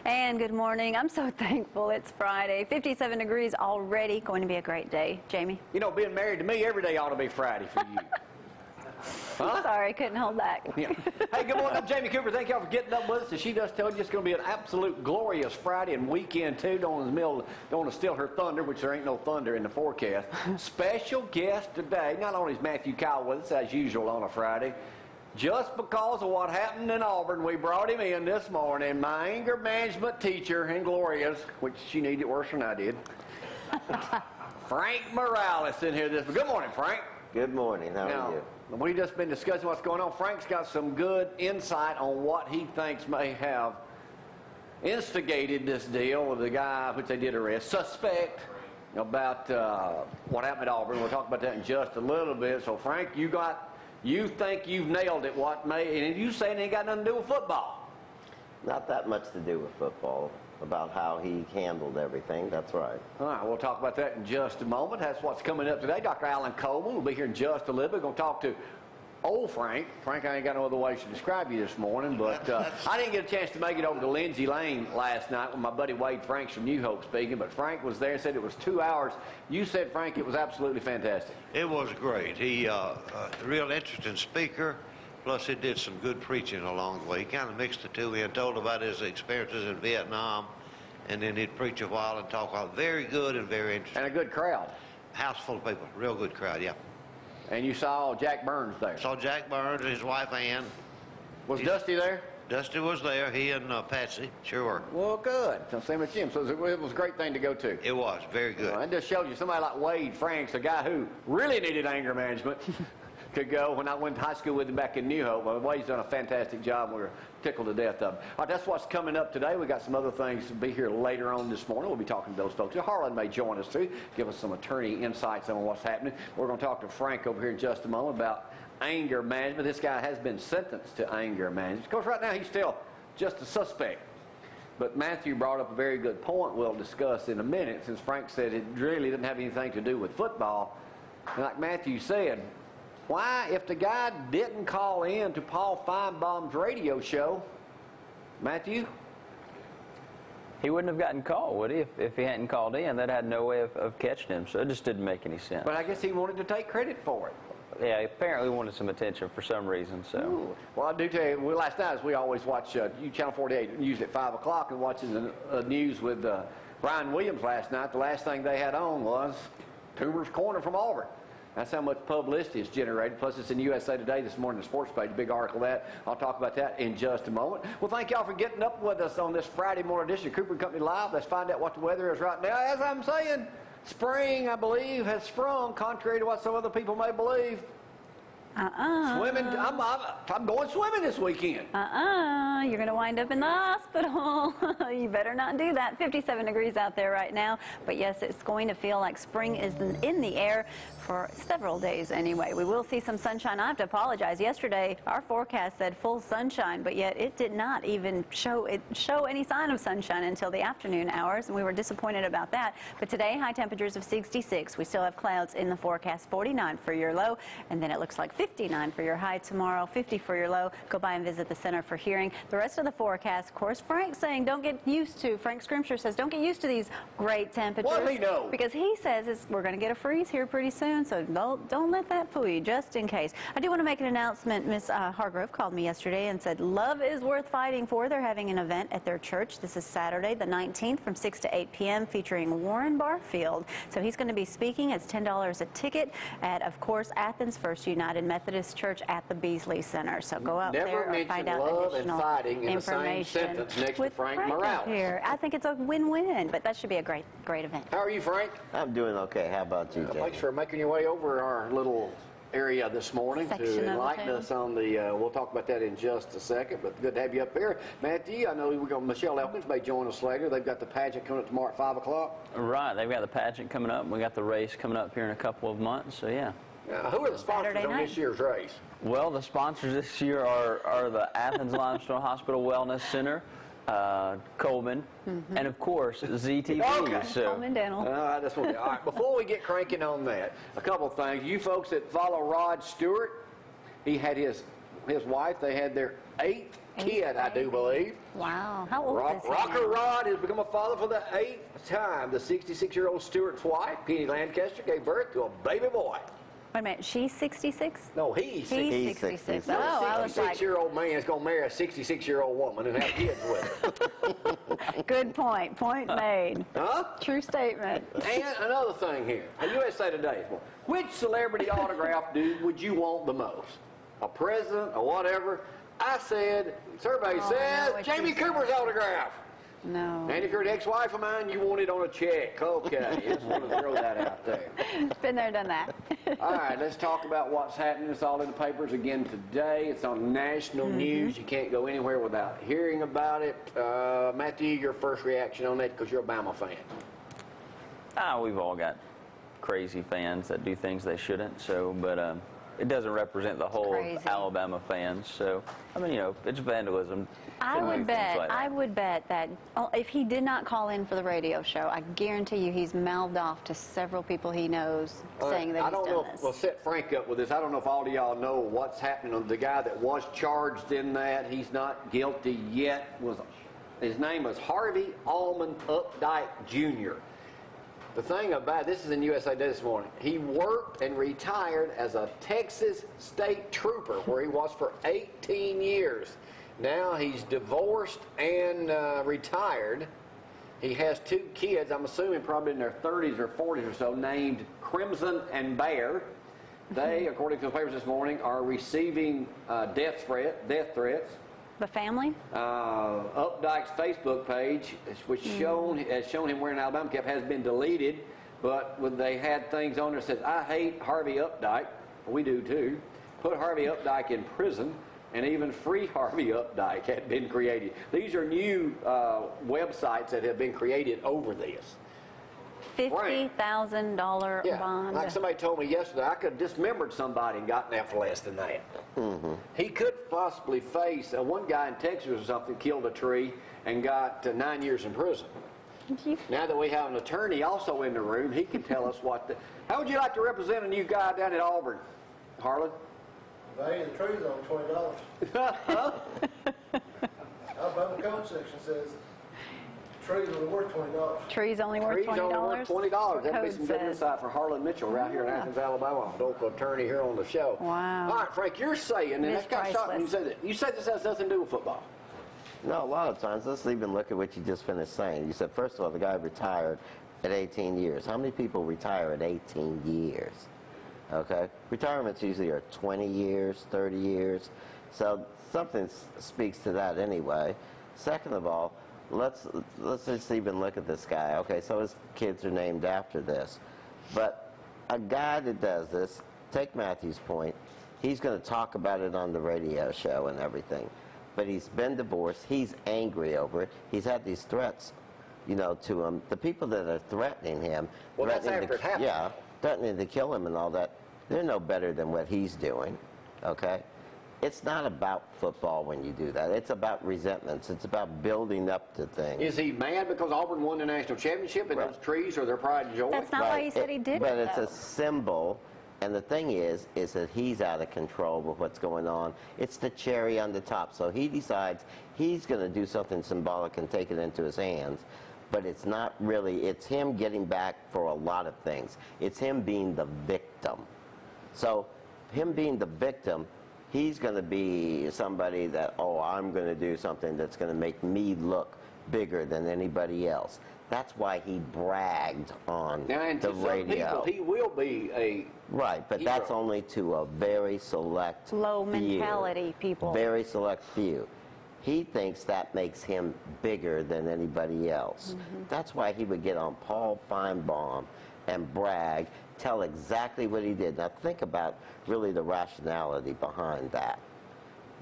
And good morning. I'm so thankful it's Friday. 57 degrees already. Going to be a great day. Jamie? You know, being married to me, every day ought to be Friday for you. Huh? Sorry, couldn't hold back. Yeah. Hey, good morning. I'm Jamie Cooper. Thank y'all for getting up with us. And she does tell you it's going to be an absolute glorious Friday and weekend, too. Don't want to steal her thunder, which there ain't no thunder in the forecast. Special guest today. Not only is Mathew Kyle with us, as usual, on a Friday. Just because of what happened in Auburn, we brought him in this morning. My anger management teacher in Gloria's, which she needed worse than I did. Frank Morales in here this morning. Good morning, Frank. Good morning. How are you? We've just been discussing what's going on. Frank's got some good insight on what he thinks may have instigated this deal with the guy which they did arrest, suspect, about what happened at Auburn. We'll talk about that in just a little bit. So, Frank, you think you've nailed it, and you saying it ain't got nothing to do with football. Not that much to do with football, about how he handled everything. That's right. All right, we'll talk about that in just a moment. That's what's coming up today. Dr. Alan Coleman will be here in just a little bit. We're going to talk to old Frank. Frank, I ain't got no other way to describe you this morning, but I didn't get a chance to make it over to Lindsay Lane last night with my buddy Wade Franks from New Hope speaking, but Frank was there and said it was 2 hours. You said, Frank, it was absolutely fantastic. It was great. He a real interesting speaker, plus he did some good preaching along the way. He kind of mixed the two in, told about his experiences in Vietnam, and then he'd preach a while and talk about very good and very interesting. And a good crowd. House full of people, real good crowd, yeah. And you saw Jack Burns there. Saw Jack Burns and his wife Ann. Was Dusty there? Dusty was there. He and Patsy, sure were. Well, good. So same with Jim. So it was a great thing to go to. It was very good. Well, it just showed you somebody like Wade Franks, a guy who really needed anger management, could go. When I went to high school with him back in New Hope, Wade's done a fantastic job. We were tickled to death of him. All right, that's what's coming up today. We got some other things to be here later on this morning. We'll be talking to those folks. Harlan may join us too, give us some attorney insights on what's happening. We're going to talk to Frank over here in just a moment about anger management. This guy has been sentenced to anger management. Of course, right now he's still just a suspect. But Matthew brought up a very good point we'll discuss in a minute, since Frank said it really didn't have anything to do with football. And like Matthew said, why, if the guy didn't call in to Paul Feinbaum's radio show, Matthew? He wouldn't have gotten called, would he? If he hadn't called in, that had no way of catching him, so it just didn't make any sense. But I guess he wanted to take credit for it. Yeah, he apparently wanted some attention for some reason, so. Ooh. Well, I do tell you, last night we always watch Channel 48 news at 5 o'clock and watching the news with Brian Williams last night. The last thing they had on was Toomer's Corner from Auburn. That's how much publicity is generated. Plus, it's in USA Today this morning, the sports page, big article of that. I'll talk about that in just a moment. Well, thank y'all for getting up with us on this Friday morning edition of Cooper & Company Live. Let's find out what the weather is right now. As I'm saying, spring, I believe, has sprung, contrary to what some other people may believe. Swimming, I'm going swimming this weekend. You're going to wind up in the hospital. You better not do that. 57 degrees out there right now. But yes, it's going to feel like spring is in the air for several days anyway. We will see some sunshine. I have to apologize. Yesterday, our forecast said full sunshine, but yet it did not even show any sign of sunshine until the afternoon hours, and we were disappointed about that. But today, high temperatures of 66. We still have clouds in the forecast, 49 for your low, and then it looks like 59 for your high tomorrow, 50 for your low. Go by and visit the Center for Hearing. The rest of the forecast, of course, Frank's saying don't get used to, Frank Scrimshire says, don't get used to these great temperatures. What does he know? Because he says we're going to get a freeze here pretty soon, so don't let that fool you, just in case. I do want to make an announcement. Miss Hargrove called me yesterday and said love is worth fighting for. They're having an event at their church. This is Saturday, the 19th, from 6 to 8 p.m., featuring Warren Barfield. So he's going to be speaking. It's $10 a ticket at, of course, Athens First United Methodist Church at the Beasley Center. So go out there and find out love additional and fighting in information. the same sentence next to Frank Morales. Here. I think it's a win-win, but that should be a great event. How are you, Frank? I'm doing okay. How about you, Jay? Thanks for making your way over our little area this morning to enlighten us on the, we'll talk about that in just a second, but good to have you up here. Matthew, I know Michelle Elkins may join us later. They've got the pageant coming up tomorrow at 5 o'clock. Right, they've got the pageant coming up. We got the race coming up here in a couple of months, so yeah. Who are the sponsors on this year's race? Well, the sponsors this year are the Athens Limestone Hospital Wellness Center, Coleman, and of course ZTV. Okay. So. Coleman Dental. That's what all right, before we get cranking on that, a couple of things. You folks that follow Rod Stewart, he had his wife, they had their 8th kid, I do believe. Wow. How old is he Rocker now? Rod has become a father for the 8th time. The 66-year-old Stewart's wife, Penny Lancaster, gave birth to a baby boy. Wait a minute, she's 66? No, he's 66. He's 66. 66. Oh, I was like, 66-year-old man's going to marry a 66-year-old woman and have kids with her. good point. Point made. Huh? True statement. And another thing here. USA Today. Which celebrity autograph would you want the most? A president or whatever? I said, survey Oh, I know says, what Jamie you said. Cooper's autograph. No. And if you're an ex-wife of mine, you want it on a check. Okay, just want to throw that out there. Been there, done that. All right, let's talk about what's happening. It's all in the papers again today. It's on national news. You can't go anywhere without hearing about it. Matthew, your first reaction on that, because you're a Bama fan. We've all got crazy fans that do things they shouldn't. So, but it doesn't represent the whole crazy. Alabama fans. So, I mean, you know, it's vandalism. I Shouldn't do would things bet. like that. I would bet that if he did not call in for the radio show, I guarantee you he's mouthed off to several people he knows saying that I he's don't done know. this. We'll set Frank up with this. I don't know if all of y'all know what's happening. The guy that was charged in that, he's not guilty yet. His name was Harvey Almond Updike Jr. The thing about this is in USA Today this morning. He worked and retired as a Texas state trooper, where he was for 18 years. Now he's divorced and retired. He has 2 kids, I'm assuming probably in their 30s or 40s or so, named Crimson and Bear. They, according to the papers this morning, are receiving death threats. The family? Updike's Facebook page, which has shown him wearing an Alabama cap, has been deleted. But when they had things on there that says, "I hate Harvey Updike," we do too. Put Harvey Updike in prison, and even Free Harvey Updike had been created. These are new websites that have been created over this. $50,000 Yeah, bond. like somebody told me yesterday, I could have dismembered somebody and gotten that for less than that. He could possibly face, one guy in Texas or something killed a tree and got 9 years in prison. Now that we have an attorney also in the room, he can tell us how would you like to represent a new guy down at Auburn, Harlan? The value of the tree is only $20. Alabama code section says trees are worth $20. Trees only worth Trees $20? only worth $20. That'd be Code some good says. insight for Harlan Mitchell right here in Athens, Alabama, local attorney here on the show. Wow. All right, Frank, you're saying, and It that's is kind of shocking you priceless. said that. You said this has nothing to do with football. No, a lot of times, let's even look at what you just finished saying. You said, first of all, the guy retired at 18 years. How many people retire at 18 years? Okay? Retirements usually are 20 years, 30 years. So something speaks to that anyway. Second of all, let's just even look at this guy. Okay, so his kids are named after this. But a guy that does this, take Matthew's point, he's going to talk about it on the radio show and everything. But he's been divorced. He's angry over it. He's had these threats, you know, to him. The people that are threatening him, Well, that's after it happened. yeah, threatening to kill him and all that, they're no better than what he's doing, okay? It's not about football when you do that. It's about resentments. It's about building up to things. Is he mad because Auburn won the national championship and Right. those trees are their pride and joy? That's not why he said he did But it, it's though. a symbol, and the thing is that he's out of control with what's going on. It's the cherry on the top. So he decides he's going to do something symbolic and take it into his hands. But it's not really, it's him getting back for a lot of things. It's him being the victim. So him being the victim, he's going to be somebody that, oh, I'm going to do something that's going to make me look bigger than anybody else. That's why he bragged on Now, and to the some radio. people, he will be a Right, but hero. that's only to a very select Low few. mentality people. Very select few. He thinks that makes him bigger than anybody else. That's why he would get on Paul Feinbaum and brag, tell exactly what he did. Now think about really the rationality behind that.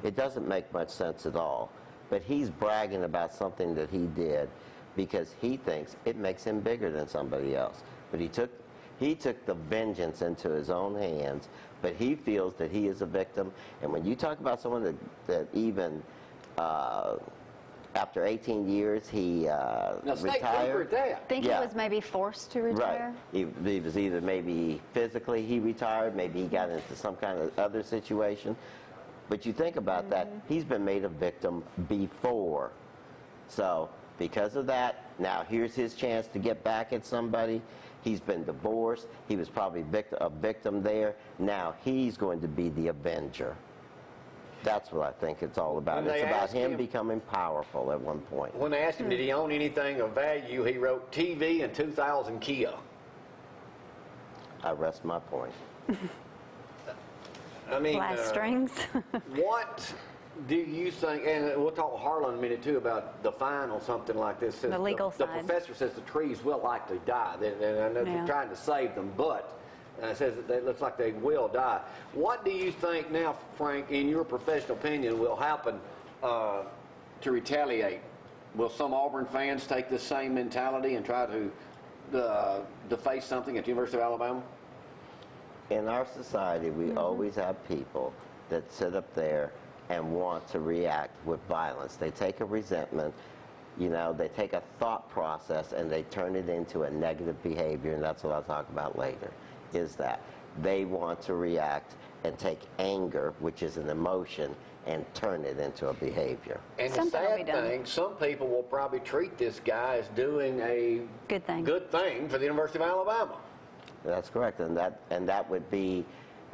It doesn't make much sense at all. But he's bragging about something that he did because he thinks it makes him bigger than somebody else. But he took the vengeance into his own hands, but he feels that he is a victim. And when you talk about someone that even after 18 years he now, state trooper retired. at that. I think Yeah. he was maybe forced to retire. Right. He was either maybe physically he retired, maybe he got into some kind of other situation. But you think about that, he's been made a victim before. So because of that, now here's his chance to get back at somebody. He's been divorced. He was probably a victim there. Now he's going to be the avenger. That's what I think it's all about. It's about him becoming powerful at one point. When they asked him, did he own anything of value, he wrote TV and 2,000 Kia. I rest my point. I mean, Glass strings. what do you think, and we'll talk to Harlan in a minute too about the fine on something like this. The legal the side. professor says the trees will likely die, and I know they're trying to save them, but it says that it looks like they will die. What do you think now, Frank, in your professional opinion, will happen to retaliate? Will some Auburn fans take the same mentality and try to face something at the University of Alabama? In our society, we always have people that sit up there and want to react with violence. They take a resentment, you know, they take a thought process and they turn it into a negative behavior, and that's what I'll talk about later, is that they want to react and take anger, which is an emotion, and turn it into a behavior. And the sad thing, some people will probably treat this guy as doing a good thing for the University of Alabama. That's correct, and that would be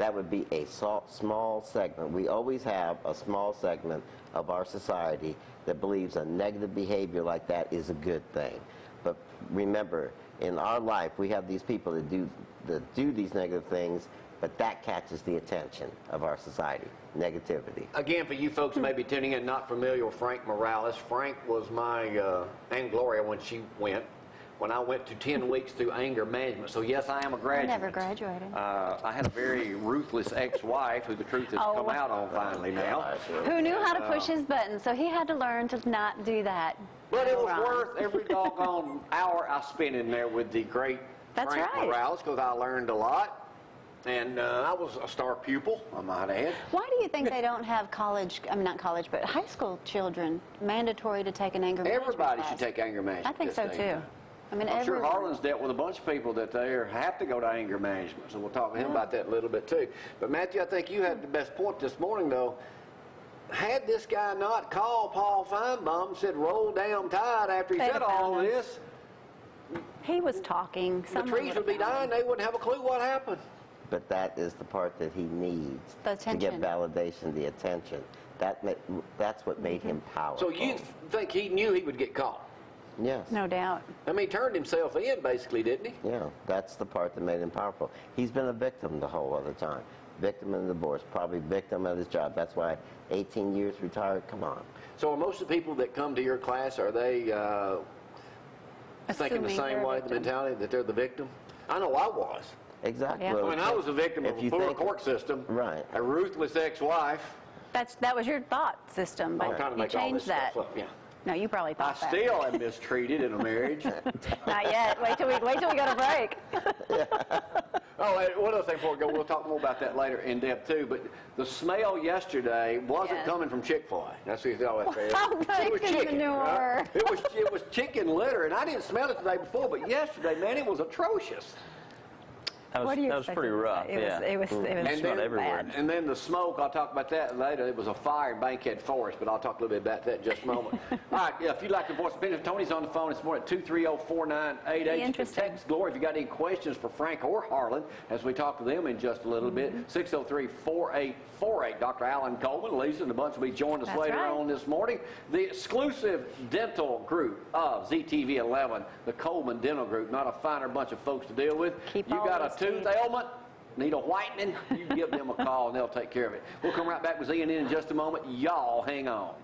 a small segment. We always have a small segment of our society that believes a negative behavior like that is a good thing. But remember, in our life, we have these people that do these negative things, but that catches the attention of our society, negativity. Again, for you folks who may be tuning in, not familiar with Frank Morales, Frank was my, and Gloria when she went. When I went to 10 weeks through anger management. So yes, I am a graduate. I never graduated. I had a very ruthless ex-wife who the truth has come out on finally now. Who knew how to push his buttons, so he had to learn to not do that. But it was worth every doggone hour I spent in there with the great Frank Morales, because I learned a lot. And I was a star pupil, I might add. Why do you think they don't have college, I mean not college, but high school children mandatory to take an anger management class? Everybody should take anger management. I think so too. I mean, I'm sure Harlan's dealt with a bunch of people that they have to go to anger management, so we'll talk to him about that a little bit too. But Matthew, I think you had the best point this morning though. Had this guy not called Paul Feinbaum and said roll down tide after he said all of this, he was talking. The trees would be dying, they wouldn't have a clue what happened. But that is the part that he needs to get validation, the attention. That's what made him powerful. So you think he knew he would get caught? Yes. No doubt. I mean, he turned himself in, basically, didn't he? Yeah, that's the part that made him powerful. He's been a victim the whole other time. Victim in the divorce, probably victim of his job. That's why 18 years retired, come on. So are most of the people that come to your class, are they thinking the same way, the mentality, that they're the victim? I know I was. Exactly. Yeah. Well, I mean, I was a victim of a poor court system. Right. A ruthless ex-wife. That was your thought system, but you changed that. Stuff up, yeah. No, you probably thought that. I still am mistreated in a marriage. Not yet. Wait till we go to break. Oh, and one other thing before we go, we'll talk more about that later in depth too. But the smell yesterday wasn't coming from Chick-fil-A. That's what you thought. It was chicken. Right? It was chicken litter, and I didn't smell it the day before, but yesterday, man, it was atrocious. That was pretty rough. It was everywhere. And then the smoke, I'll talk about that later. It was a fire in Bankhead Forest, but I'll talk a little bit about that in just a moment. All right, if you'd like to voice opinion, Tony's on the phone this morning at 230-4988. You can text Gloria if you got any questions for Frank or Harlan as we talk to them in just a little bit. 603-4848. Dr. Alan Coleman, Lisa, and a bunch will be joining us later on this morning. The exclusive dental group of ZTV 11, the Coleman Dental Group. Not a finer bunch of folks to deal with. You got a tooth ailment, need a whitening, you give them a call and they'll take care of it. We'll come right back with Z&N in just a moment. Y'all hang on.